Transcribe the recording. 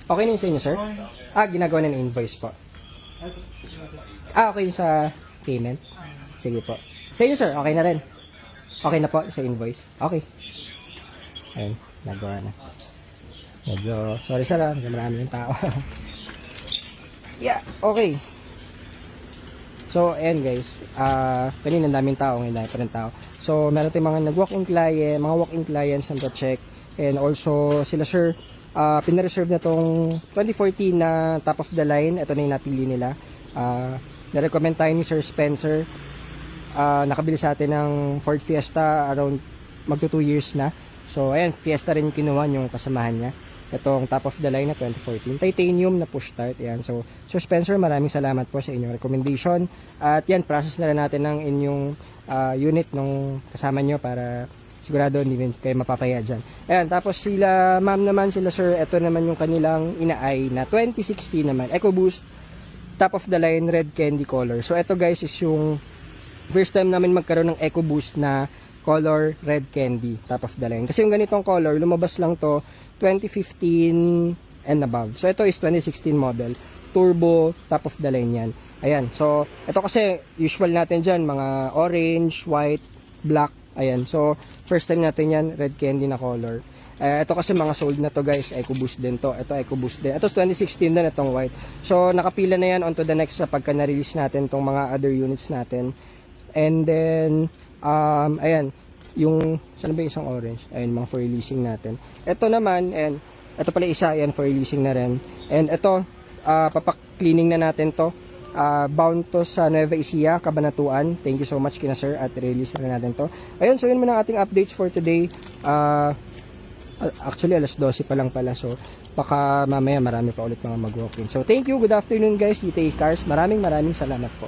Okay na yun sa inyo, sir? Ginagawa na ng invoice po. Okay yun sa payment? Sige po. Sa inyo, sir, okay na rin? Okay na po sa invoice? Okay. Ayun, nagawa na. Medyo, sorry sir, marami yung tao. Yeah, okay. So, ayan guys, kanina daming tao, ngayon dahil pa rin tao. So, meron tayong mga nag-walk-in client, mga walk-in clients na check. And also, sila sir, pinareserve na tong 2014 na top of the line. Ito na yung napili nila. Na-recommend tayo ni Sir Spencer. Nakabili sa atin ng Ford Fiesta around magto 2 years na. So, ayan, Fiesta rin kinuha yung kasamahan niya. Itong top of the line na 2014. Titanium na push start. Ayan. So, Sir Spencer, maraming salamat po sa inyong recommendation. At yan, process na rin natin ng inyong unit nung kasama nyo para sigurado hindi rin kayo mapapaya dyan. Ayan, tapos sila, ma'am naman, sila sir, ito naman yung kanilang inaay na 2016 naman. EcoBoost, top of the line, red candy color. So, ito guys is yung first time namin magkaroon ng EcoBoost na color red candy, top of the line. Kasi yung ganitong color, lumabas lang to 2015 and above. So, ito is 2016 model. Turbo, top of the line yan. Ayan. So, ito kasi usual natin dyan, mga orange, white, black. Ayan. So, first time natin yan, red candy na color. Ito kasi mga sold na to guys, EcoBoost din to. Ito EcoBoost din. Ito 2016 din, itong white. So, nakapila na yan on to the next sa pagka na-release natin tong mga other units natin. And then, ayan, yung, saan ba yung isang orange? Ayan, mga for releasing natin. Ito naman, and ito pala isa, ayan, for releasing na rin. And ito, papak-cleaning na natin to. Bound to sa Nueva Ecija, Cabanatuan. Thank you so much kina sir at release na natin to. Ayun, so yun muna ang ating updates for today. Actually, alas 12 pa lang pala. So, baka mamaya marami pa ulit mga mag-walk-in. So, thank you. Good afternoon guys. GTA Cars. Maraming salamat po.